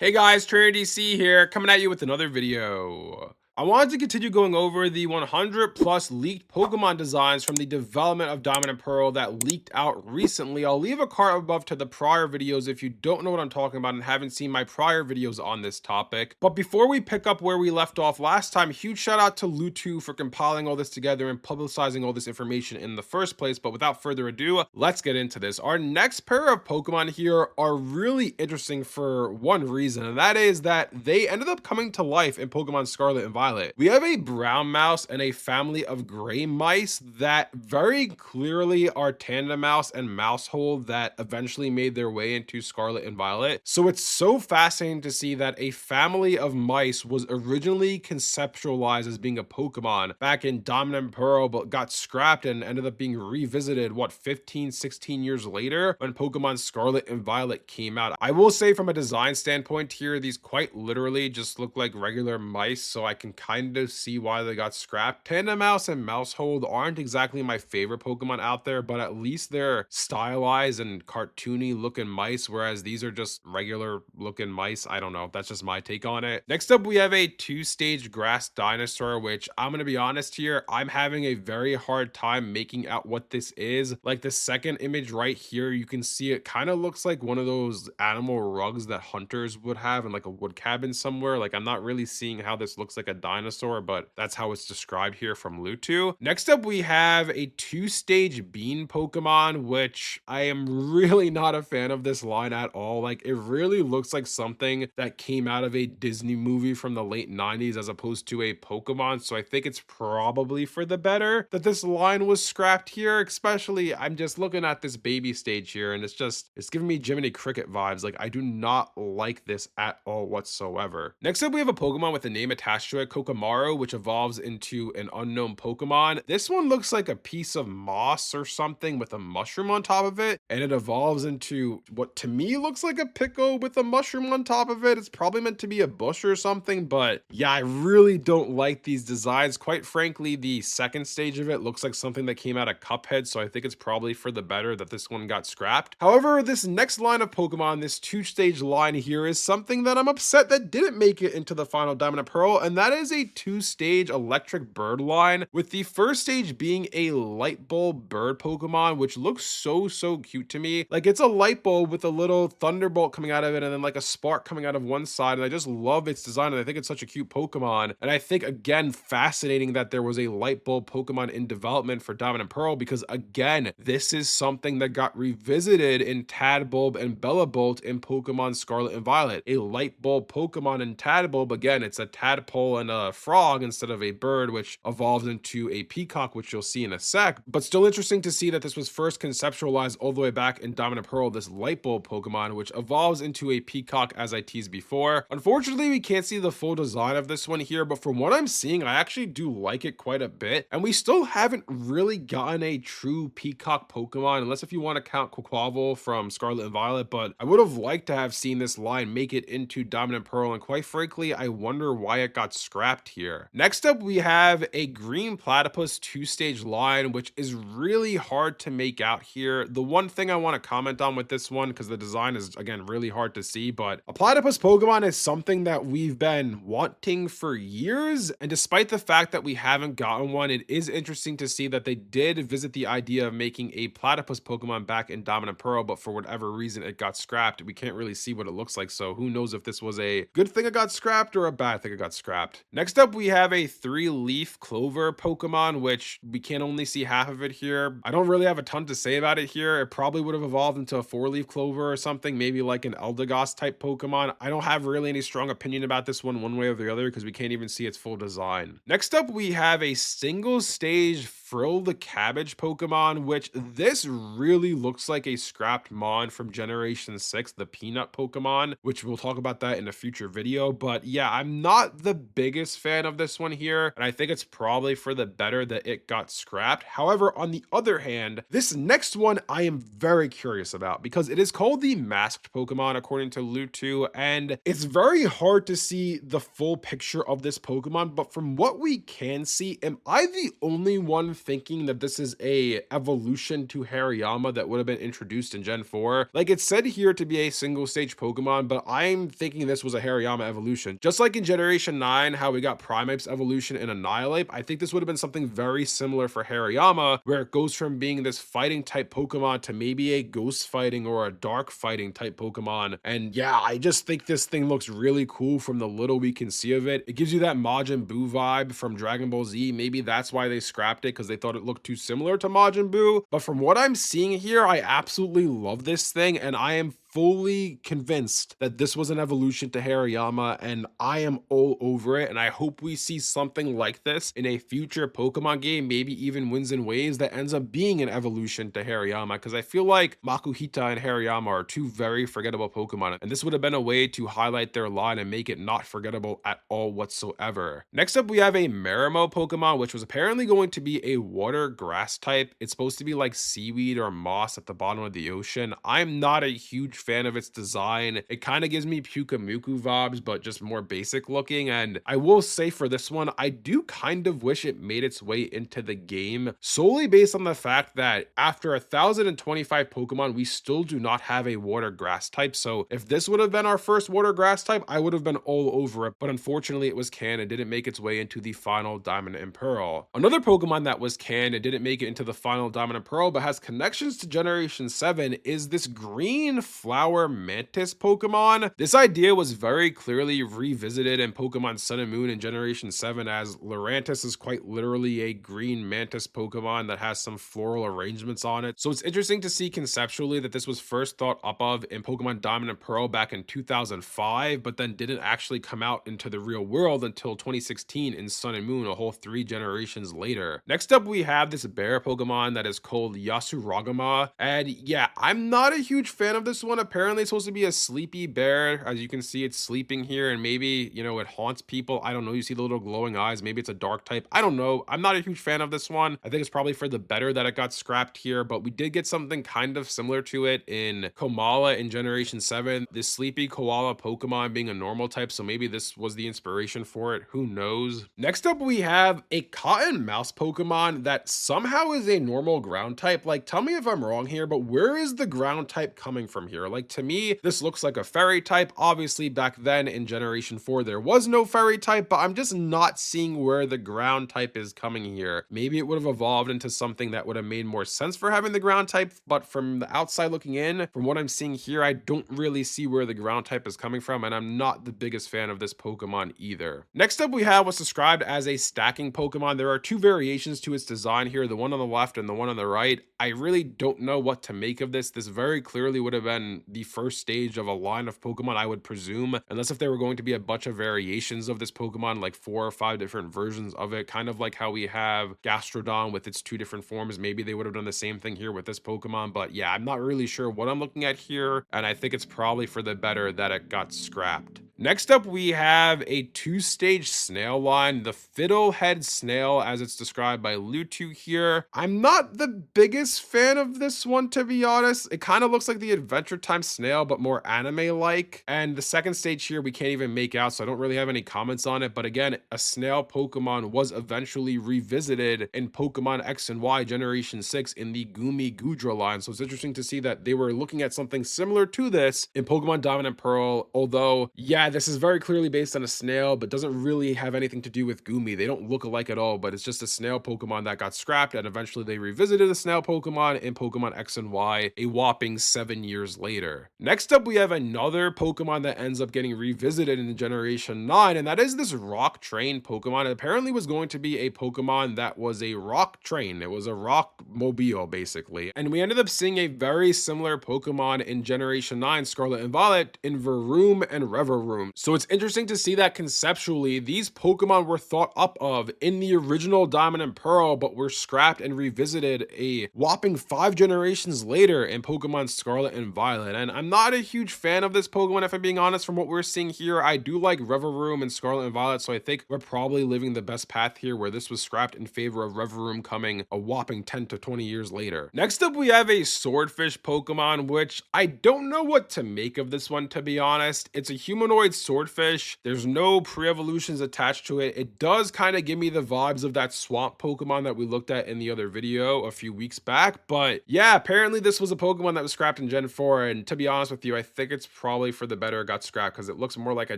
Hey guys, TrainerDC here, coming at you with another video. I wanted to continue going over the 100 plus leaked Pokemon designs from the development of Diamond and Pearl that leaked out recently. I'll leave a card above to the prior videos if you don't know what I'm talking about and haven't seen my prior videos on this topic. But before we pick up where we left off last time, huge shout out to Lutu for compiling all this together and publicizing all this information in the first place. But without further ado, let's get into this. Our next pair of Pokemon here are really interesting for one reason, and that is that they ended up coming to life in Pokemon Scarlet and Violet. We have a brown mouse and a family of gray mice that very clearly are Tandem Mouse and Mousehold that eventually made their way into Scarlet and Violet. So it's so fascinating to see that a family of mice was originally conceptualized as being a Pokemon back in Diamond and Pearl, but got scrapped and ended up being revisited, 15, 16 years later when Pokemon Scarlet and Violet came out. I will say from a design standpoint here, these quite literally just look like regular mice, so I can kind of see why they got scrapped. Tandem Mouse and Mousehold aren't exactly my favorite Pokemon out there, but at least they're stylized and cartoony looking mice, whereas these are just regular looking mice. I don't know. That's just my take on it. Next up, we have a two-stage grass dinosaur, which I'm going to be honest here, I'm having a very hard time making out what this is. Like the second image right here, you can see it kind of looks like one of those animal rugs that hunters would have in like a wood cabin somewhere. Like I'm not really seeing how this looks like a dinosaur, but that's how it's described here from Lutu. Next up, we have a two-stage bean Pokemon, which I am really not a fan of this line at all. Like it really looks like something that came out of a Disney movie from the late 90s as opposed to a Pokemon. So I think it's probably for the better that this line was scrapped here, especially I'm just looking at this baby stage here and it's giving me Jiminy Cricket vibes. Like I do not like this at all whatsoever. Next up, we have a Pokemon with a name attached to it, Kokamaru, which evolves into an unknown Pokemon. This one looks like a piece of moss or something with a mushroom on top of it, and it evolves into what to me looks like a pickle with a mushroom on top of it. It's probably meant to be a bush or something, but yeah, I really don't like these designs. Quite frankly, the second stage of it looks like something that came out of Cuphead, so I think it's probably for the better that this one got scrapped. However, this next line of Pokemon, this two-stage line here, is something that I'm upset that didn't make it into the final Diamond and Pearl, and that is a two-stage electric bird line, with the first stage being a light bulb bird Pokemon, which looks so cute to me. Like it's a light bulb with a little thunderbolt coming out of it and then like a spark coming out of one side, and I just love its design and I think it's such a cute Pokemon. And I think again, fascinating that there was a light bulb Pokemon in development for Diamond and Pearl, because again, this is something that got revisited in Tadbulb and Bellabolt in Pokemon Scarlet and Violet. A light bulb Pokemon in Tadbulb, again, it's a tadpole and a frog instead of a bird, which evolves into a peacock, which you'll see in a sec. But still interesting to see that this was first conceptualized all the way back in Diamond and Pearl, this light bulb Pokemon, which evolves into a peacock as I teased before. Unfortunately, we can't see the full design of this one here, but from what I'm seeing, I actually do like it quite a bit. And we still haven't really gotten a true peacock Pokemon, unless if you want to count Quaquaval from Scarlet and Violet, but I would have liked to have seen this line make it into Diamond and Pearl, and quite frankly, I wonder why it got scrapped here. Next up, we have a green platypus two-stage line, which is really hard to make out here. The one thing I want to comment on with this one, because the design is again really hard to see, but a platypus Pokemon is something that we've been wanting for years, and despite the fact that we haven't gotten one, it is interesting to see that they did visit the idea of making a platypus Pokemon back in Diamond and Pearl, but for whatever reason it got scrapped. We can't really see what it looks like, so who knows if this was a good thing it got scrapped or a bad thing it got scrapped. Next up, we have a three-leaf clover Pokemon, which we can only see half of it here. I don't really have a ton to say about it here. It probably would have evolved into a four-leaf clover or something, maybe like an Eldegoss type Pokemon. I don't have really any strong opinion about this one way or the other, because we can't even see its full design. Next up, we have a single stage Frill the Cabbage Pokemon, which this really looks like a scrapped Mon from Generation 6, the Peanut Pokemon, which we'll talk about that in a future video. But yeah, I'm not the biggest fan of this one here, and I think it's probably for the better that it got scrapped. However, on the other hand, this next one I am very curious about, because it is called the Masked Pokemon according to Lutu, and it's very hard to see the full picture of this Pokemon, but from what we can see, am I the only one thinking that this is a evolution to Hariyama that would have been introduced in Gen 4. Like, it's said here to be a single stage Pokemon, but I'm thinking this was a Hariyama evolution. Just like in Generation 9, how we got Primeape's evolution in Annihilate, I think this would have been something very similar for Hariyama, where it goes from being this fighting type Pokemon to maybe a ghost fighting or a dark fighting type Pokemon. And yeah, I just think this thing looks really cool from the little we can see of it. It gives you that Majin Buu vibe from Dragon Ball Z. Maybe that's why they scrapped it, because they thought it looked too similar to Majin Buu. But from what I'm seeing here, I absolutely love this thing, and I am fully convinced that this was an evolution to Hariyama, and I am all over it, and I hope we see something like this in a future Pokemon game, maybe even Winds and Waves, that ends up being an evolution to Hariyama, because I feel like Makuhita and Hariyama are two very forgettable Pokemon, and this would have been a way to highlight their line and make it not forgettable at all whatsoever. Next up, we have a Marimo Pokemon, which was apparently going to be a water grass type. It's supposed to be like seaweed or moss at the bottom of the ocean. I'm not a huge fan of its design. It kind of gives me Pyukumuku vibes, but just more basic looking. And I will say for this one, I do kind of wish it made its way into the game, solely based on the fact that after 1,025 Pokemon, we still do not have a water grass type. So if this would have been our first water grass type, I would have been all over it. But unfortunately, it was canned and didn't make its way into the final Diamond and Pearl. Another Pokemon that was canned and didn't make it into the final Diamond and Pearl, but has connections to Generation 7, is this green flower mantis Pokemon. This idea was very clearly revisited in Pokemon Sun and Moon in Generation 7, as Lurantis is quite literally a green mantis Pokemon that has some floral arrangements on it. So it's interesting to see conceptually that this was first thought up of in Pokemon Diamond and Pearl back in 2005, but then didn't actually come out into the real world until 2016 in Sun and Moon, a whole 3 generations later. Next up, we have this bear Pokemon that is called Yasuragama, and yeah, I'm not a huge fan of this one. Apparently it's supposed to be a sleepy bear. As you can see, it's sleeping here, and maybe, you know, it haunts people. I don't know. You see the little glowing eyes. Maybe it's a dark type. I don't know. I'm not a huge fan of this one. I think it's probably for the better that it got scrapped here, but we did get something kind of similar to it in Komala in Generation 7. This sleepy koala Pokemon being a normal type, so maybe this was the inspiration for it. Who knows? Next up, we have a cotton mouse Pokemon that somehow is a normal ground type. Like, tell me if I'm wrong here, but where is the ground type coming from here? Like, to me, this looks like a fairy type. Obviously, back then in Generation 4, there was no fairy type, but I'm just not seeing where the ground type is coming here. Maybe it would have evolved into something that would have made more sense for having the ground type, but from the outside looking in, from what I'm seeing here, I don't really see where the ground type is coming from, and I'm not the biggest fan of this Pokemon either. Next up, we have what's described as a stacking Pokemon. There are 2 variations to its design here, the one on the left and the one on the right. I really don't know what to make of this. This very clearly would have been the first stage of a line of Pokemon, I would presume, unless if there were going to be a bunch of variations of this Pokemon, like 4 or 5 different versions of it, kind of like how we have Gastrodon with its 2 different forms. Maybe they would have done the same thing here with this Pokemon, but yeah, I'm not really sure what I'm looking at here, and I think it's probably for the better that it got scrapped. Next up, we have a 2-stage snail line, the Fiddlehead Snail, as it's described by Lutu here. I'm not the biggest fan of this one, to be honest. It kind of looks like the Adventure Time Snail, but more anime-like. And the second stage here, we can't even make out, so I don't really have any comments on it. But again, a snail Pokemon was eventually revisited in Pokemon X and Y Generation 6 in the Gumi Gudra line. So it's interesting to see that they were looking at something similar to this in Pokemon Diamond and Pearl, although, yeah, this is very clearly based on a snail, but doesn't really have anything to do with Gumi. They don't look alike at all, but it's just a snail Pokemon that got scrapped, and eventually they revisited the snail Pokemon in Pokemon X and Y a whopping 7 years later. Next up, we have another Pokemon that ends up getting revisited in Generation 9, and that is this Rock Train Pokemon. It apparently was going to be a Pokemon that was a rock train. It was a rock mobile, basically. And we ended up seeing a very similar Pokemon in Generation 9, Scarlet and Violet, in Varoom and Reveroom. So it's interesting to see that conceptually, these Pokemon were thought up of in the original Diamond and Pearl, but were scrapped and revisited a whopping 5 generations later in Pokemon Scarlet and Violet. And I'm not a huge fan of this Pokemon, if I'm being honest, from what we're seeing here. I do like Reveroom and Scarlet and Violet, so I think we're probably living the best path here, where this was scrapped in favor of Reveroom coming a whopping 10 to 20 years later. Next up, we have a Swordfish Pokemon, which I don't know what to make of this one, to be honest. It's a humanoid humanoid swordfish. There's no pre-evolutions attached to it. It does kind of give me the vibes of that swamp Pokemon that we looked at in the other video a few weeks back. But yeah, apparently this was a Pokemon that was scrapped in Gen 4. And to be honest with you, I think it's probably for the better it got scrapped because it looks more like a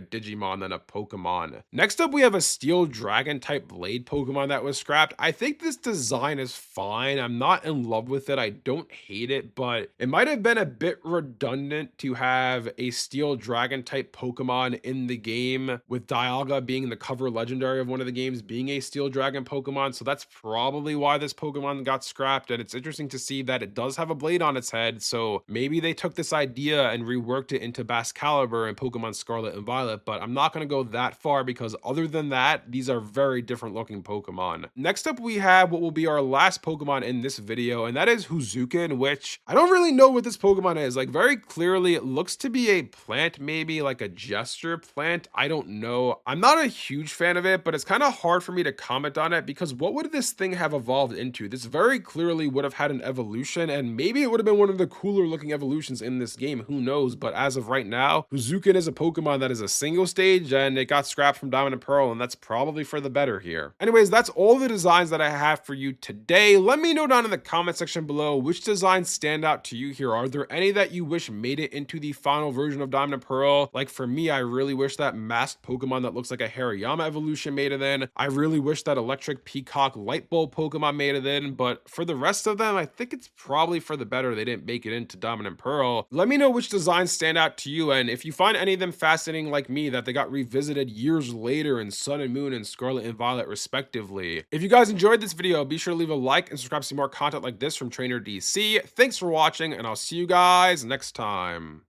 Digimon than a Pokemon. Next up, we have a Steel Dragon type Blade Pokemon that was scrapped. I think this design is fine. I'm not in love with it. I don't hate it, but it might have been a bit redundant to have a Steel Dragon type Pokemon in the game, with Dialga being the cover legendary of one of the games being a Steel Dragon Pokemon. So that's probably why this Pokemon got scrapped. And it's interesting to see that it does have a blade on its head. So maybe they took this idea and reworked it into Bascalibur and Pokemon Scarlet and Violet, but I'm not going to go that far because other than that, these are very different looking Pokemon. Next up, we have what will be our last Pokemon in this video, and that is Huzukin, which I don't really know what this Pokemon is. Like, very clearly, it looks to be a plant, maybe like a gesture plant. I don't know. I'm not a huge fan of it, but it's kind of hard for me to comment on it because what would this thing have evolved into? This very clearly would have had an evolution, and maybe it would have been one of the cooler looking evolutions in this game. Who knows? But as of right now, Huzukin is a Pokemon that is a single stage, and it got scrapped from Diamond and Pearl, and that's probably for the better here. Anyways, that's all the designs that I have for you today. Let me know down in the comment section below which designs stand out to you here. Are there any that you wish made it into the final version of Diamond and Pearl? Like for me, I really wish that masked Pokemon that looks like a Hariyama evolution made it in. I really wish that electric peacock light bulb Pokemon made it in, but for the rest of them, I think it's probably for the better they didn't make it into Diamond and Pearl. Let me know which designs stand out to you, and if you find any of them fascinating like me, that they got revisited years later in Sun and Moon and Scarlet and Violet respectively. If you guys enjoyed this video, be sure to leave a like and subscribe to see more content like this from Trainer DC. Thanks for watching, and I'll see you guys next time.